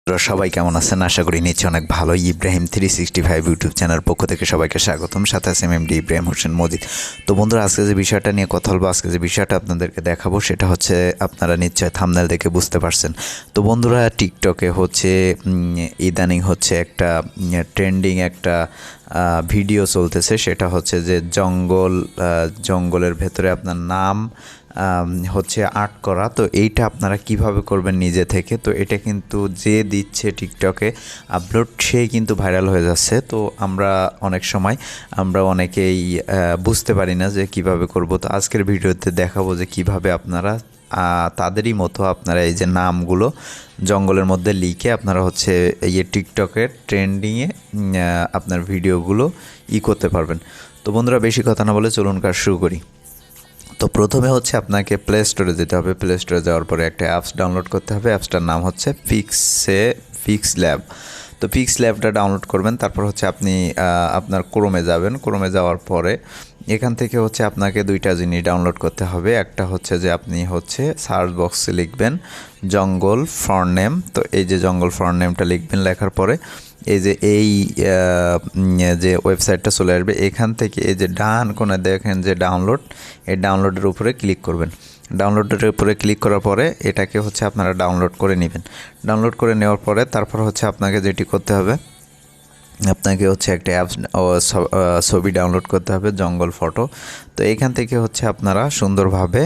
সবাই কেমন আছেন? আশা করি নিচ্ছে অনেক ভালো। ইব্রাহিম 365 ইউটিউব চ্যানেল পক্ষ থেকে সবাইকে স্বাগতম। সাথে আছে এমডি ইব্রাহিম হোসেন মজিদ। তো বন্ধুরা, আজকে যে বিষয়টা নিয়ে কথা বলবো, আজকে যে বিষয়টা আপনাদেরকে দেখাবো সেটা হচ্ছে, আপনারা নিশ্চয় থাম্বনেল দেখে বুঝতে পারছেন। তো বন্ধুরা, টিকটকে হচ্ছে ইদানিং হচ্ছে একটা ট্রেন্ডিং একটা ভিডিও চলতেছে। সেটা হচ্ছে যে জঙ্গলের ভেতরে আপনার নাম হচ্ছে আর্ট করা। তো এইটা আপনারা কিভাবে করবেন নিজে থেকে? তো এটা কিন্তু যে দিচ্ছে টিকটকে আপলোড, সেই কিন্তু ভাইরাল হয়ে যাচ্ছে। তো আমরা অনেকেই বুঝতে পারি না যে কিভাবে করব। তো আজকের ভিডিওতে দেখাবো যে কিভাবে আপনারা তাদেরই মতো আপনারা এই যে নামগুলো জঙ্গলের মধ্যে লিখে আপনারা হচ্ছে এই টিকটকের ট্রেন্ডিংয়ে আপনার ভিডিওগুলো করতে পারবেন। তো বন্ধুরা, বেশি কথা না বলে চলুন কাজ শুরু করি। তো প্রথমে হচ্ছে আপনাকে প্লে স্টোরে যেতে হবে। প্লে স্টোরে যাওয়ার পরে একটা অ্যাপস ডাউনলোড করতে হবে। অ্যাপসটার নাম হচ্ছে ফিক্স ল্যাব। তো ফিক্স ল্যাবটা ডাউনলোড করবেন। তারপর হচ্ছে আপনি আপনার ক্রোমে যাবেন। ক্রোমে যাওয়ার পরে এখান থেকে হচ্ছে আপনাকে দুইটা জিনিস ডাউনলোড করতে হবে। একটা হচ্ছে যে আপনি হচ্ছে সার্চ বক্সে লিখবেন জঙ্গল ফন্ট নেম। তো এই যে জঙ্গল ফন্ট নেমটা লিখবেন। লেখার পরে এই যে ওয়েবসাইটটা চলে আসবে। এখান থেকে এই যে ডান কোণে দেখেন যে ডাউনলোড, এই ডাউনলোডের উপরে ক্লিক করবেন। ডাউনলোডের উপরে ক্লিক করার পরে এটাকে হচ্ছে আপনারা ডাউনলোড করে নেবেন। ডাউনলোড করে নেওয়ার পরে তারপর হচ্ছে আপনাকে যেটি করতে হবে, আপনাকে হচ্ছে একটা অ্যাপস ছবি ডাউনলোড করতে হবে, জঙ্গল ফটো। তো এইখান থেকে হচ্ছে আপনারা সুন্দরভাবে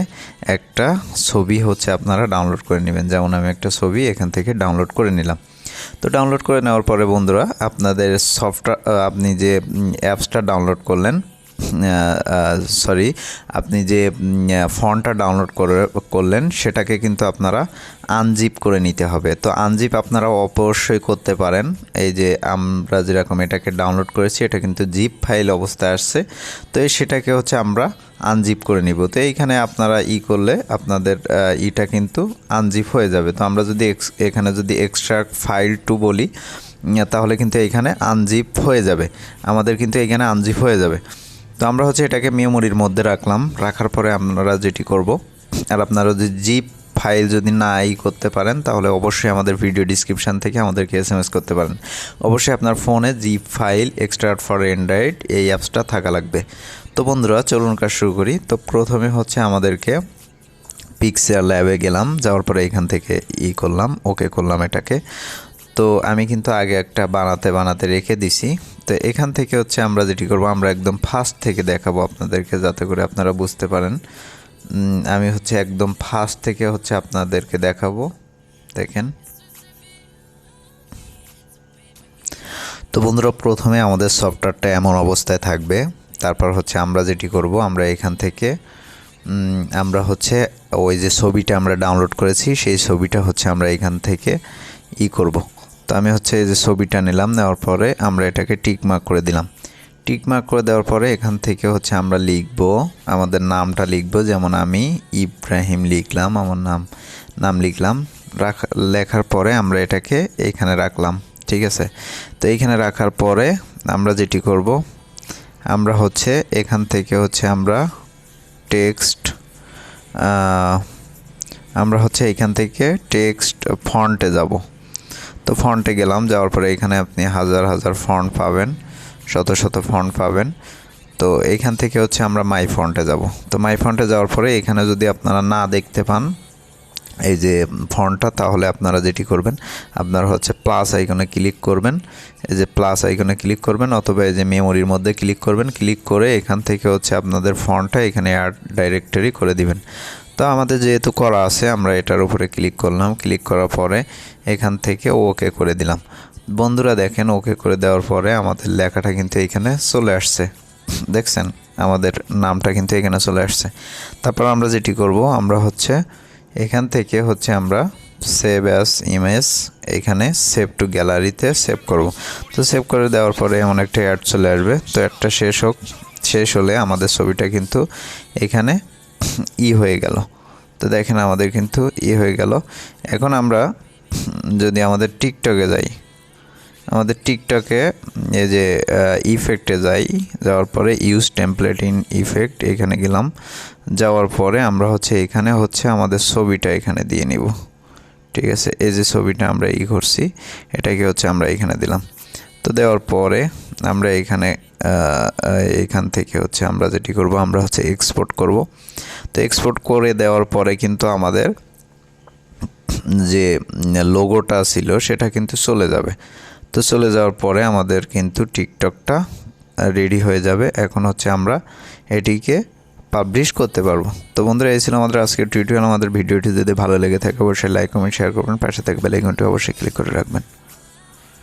একটা ছবি হচ্ছে আপনারা ডাউনলোড করে নেবেন। যেমন আমি একটা ছবি এখান থেকে ডাউনলোড করে নিলাম। তো ডাউনলোড করে নেওয়ার পরে বন্ধুরা, আপনাদের আপনি যে অ্যাপসটা ডাউনলোড করলেন, আপনি যে ফন্টটা ডাউনলোড করলেন সেটাকে কিন্তু আপনারা আনজিপ করে নিতে হবে। তো আনজিপ আপনারা অবশ্যই করতে পারেন। এই যে আমরা যেরকম এটাকে ডাউনলোড করেছি, এটা কিন্তু জিপ ফাইল অবস্থায় আসছে। তো সেটাকে হচ্ছে আমরা আনজিপ করে নিব। তো এইখানে আপনারা করলে আপনাদের এটা কিন্তু আনজিপ হয়ে যাবে। তো আমরা যদি এখানে যদি এক্সট্রাক্ট ফাইল টু বলি, তাহলে কিন্তু এইখানে আনজিপ হয়ে যাবে। আমাদের কিন্তু এইখানে আনজিপ হয়ে যাবে। তো আমরা হচ্ছে এটাকে মেমোরির মধ্যে রাখলাম। রাখার পরে আপনারা যেটি করব, আর আপনারা যদি জিপ ফাইল যদি না করতে পারেন, তাহলে অবশ্যই আমাদের ভিডিও ডিসক্রিপশান থেকে আমাদেরকে SMS করতে পারেন। অবশ্যই আপনার ফোনে zip file extract for Android এই অ্যাপসটা থাকা লাগবে। তো বন্ধুরা, চলুন কাজ শুরু করি। তো প্রথমে হচ্ছে আমাদেরকে পিক্সেল ল্যাবে গেলাম। যাওয়ার পরে এখান থেকে করলাম, ওকে করলাম এটাকে। তো আমি কিন্তু আগে একটা বানাতে রেখে দিছি। তো এখান থেকে হচ্ছে আমরা যেটি করব, আমরা একদম ফার্স্ট থেকে দেখাবো আপনাদেরকে, যাতে করে আপনারা বুঝতে পারেন। আমি হচ্ছে একদম ফার্স্ট থেকে হচ্ছে আপনাদেরকে দেখাবো। দেখেন, তো বন্ধুরা, প্রথমে আমাদের সফটওয়্যারটা এমন অবস্থায় থাকবে। তারপর হচ্ছে আমরা যেটি করব, আমরা এখান থেকে আমরা হচ্ছে ওই যে ছবিটা আমরা ডাউনলোড করেছি, সেই ছবিটা হচ্ছে আমরা এখান থেকে করব। তো আমি হচ্ছে এই যে ছবিটা নিলাম। নেওয়ার পরে আমরা এটাকে টিক মার্ক করে দিলাম। টিক মার্ক করে দেওয়ার পরে এখান থেকে হচ্ছে আমরা লিখব, আমাদের নামটা লিখব। যেমন আমি ইব্রাহিম লিখলাম, আমার নাম লিখলাম। লেখার পরে আমরা এটাকে এইখানে রাখলাম। ঠিক আছে। তো এইখানে রাখার পরে আমরা যেটি করব, আমরা হচ্ছে এখান থেকে হচ্ছে আমরা এখান থেকে টেক্সট ফন্টে যাব। তো ফন্টে গেলাম। যাওয়ার পরে এখানে আপনি হাজার ফন্ট পাবেন, শত ফন্ট পাবেন। তো এইখান থেকে হচ্ছে আমরা মাই ফন্টে যাব। তো মাই ফন্টে যাওয়ার পরে এখানে যদি আপনারা না দেখতে পান এই যে ফন্টটা, তাহলে আপনারা যেটি করবেন, আপনারা হচ্ছে প্লাস আইকনে ক্লিক করবেন। এই যে প্লাস আইকনে ক্লিক করবেন, অথবা এই যে মেমোরির মধ্যে ক্লিক করবেন। ক্লিক করে এখান থেকে হচ্ছে আপনাদের ফন্টটা এখানে অ্যাড ডাইরেক্টরি করে দিবেন। তো আমাদের যেহেতু করা আছে, আমরা এটার উপরে ক্লিক করলাম। ক্লিক করার পরে এখান থেকে ওকে করে দিলাম। বন্ধুরা দেখেন, ওকে করে দেওয়ার পরে আমাদের লেখাটা কিন্তু এখানে চলে আসছে। দেখছেন, আমাদের নামটা কিন্তু এখানে চলে আসছে। তারপর আমরা যেটি করব, আমরা হচ্ছে এখান থেকে হচ্ছে আমরা সেভ অ্যাজ ইমেজ, এখানে সেভ টু গ্যালারিতে সেভ করব। তো সেভ করে দেওয়ার পরে এমন একটা অ্যাড চলে আসবে। তো অ্যাডটা শেষ হলে আমাদের ছবিটা কিন্তু এখানে হয়ে গেল। তো দেখেন, আমাদের কিন্তু হয়ে গেল। এখন আমরা যদি আমাদের টিকটকে যাই, আমাদের টিকটকে এই যে ইফেক্টে যাওয়ার পরে ইউজ টেমপ্লেট ইন ইফেক্ট, এখানে গেলাম। যাওয়ার পরে আমরা হচ্ছে এখানে হচ্ছে আমাদের ছবিটা এখানে দিয়ে নিব। ঠিক আছে, এই যে ছবিটা আমরা করছি এটাকে হচ্ছে আমরা এখানে দিলাম। তো দেওয়ার পরে আমরা এইখান থেকে হচ্ছে আমরা যেটি করব, আমরা হচ্ছে এক্সপোর্ট করব। তো এক্সপোর্ট করে দেওয়ার পরে কিন্তু আমাদের যে লোগোটা ছিল সেটা কিন্তু চলে যাবে। তো চলে যাওয়ার পরে আমাদের কিন্তু টিকটকটা রেডি হয়ে যাবে। এখন হচ্ছে আমরা এটিকে পাবলিশ করতে পারবো। তো বন্ধুরা, এই ছিল আমাদের আজকের টিউটোরিয়াল। আমাদের ভিডিওটি যদি ভালো লেগে থাকে অবশ্যই লাইক কমেন্ট শেয়ার করবেন, পাশে থাকা বেল আইকনটি অবশ্যই ক্লিক করে রাখবেন।